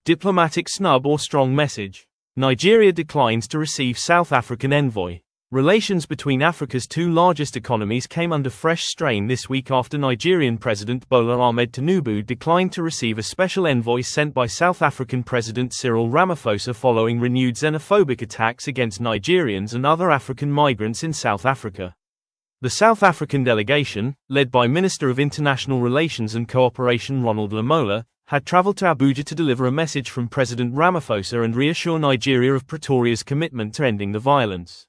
Diplomatic snub or strong message. Nigeria declines to receive South African envoy. Relations between Africa's two largest economies came under fresh strain this week after Nigerian President Bola Ahmed Tinubu declined to receive a special envoy sent by South African President Cyril Ramaphosa following renewed xenophobic attacks against Nigerians and other African migrants in South Africa. The South African delegation, led by Minister of International Relations and Cooperation Ronald Lamola, had traveled to Abuja to deliver a message from President Ramaphosa and reassure Nigeria of Pretoria's commitment to ending the violence.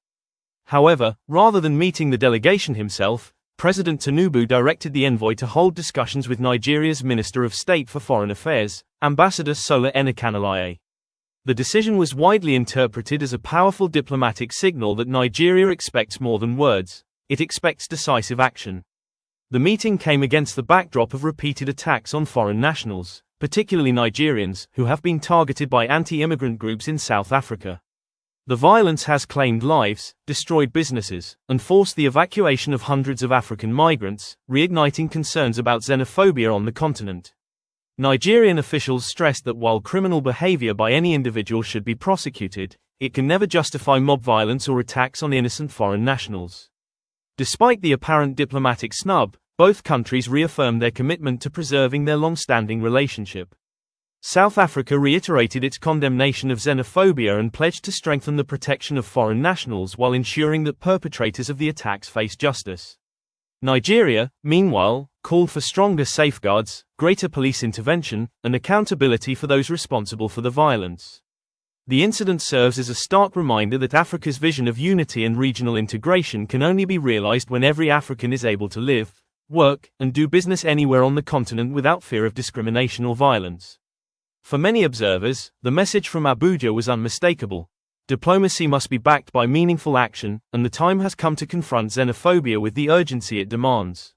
However, rather than meeting the delegation himself, President Tinubu directed the envoy to hold discussions with Nigeria's Minister of State for Foreign Affairs, Ambassador Sola Enikanalaye. The decision was widely interpreted as a powerful diplomatic signal that Nigeria expects more than words. It expects decisive action. The meeting came against the backdrop of repeated attacks on foreign nationals, particularly Nigerians, who have been targeted by anti-immigrant groups in South Africa. The violence has claimed lives, destroyed businesses, and forced the evacuation of hundreds of African migrants, reigniting concerns about xenophobia on the continent. Nigerian officials stressed that while criminal behavior by any individual should be prosecuted, it can never justify mob violence or attacks on innocent foreign nationals. Despite the apparent diplomatic snub, both countries reaffirmed their commitment to preserving their long-standing relationship. South Africa reiterated its condemnation of xenophobia and pledged to strengthen the protection of foreign nationals while ensuring that perpetrators of the attacks face justice. Nigeria, meanwhile, called for stronger safeguards, greater police intervention, and accountability for those responsible for the violence. The incident serves as a stark reminder that Africa's vision of unity and regional integration can only be realized when every African is able to live, work, and do business anywhere on the continent without fear of discrimination or violence. For many observers, the message from Abuja was unmistakable. Diplomacy must be backed by meaningful action, and the time has come to confront xenophobia with the urgency it demands.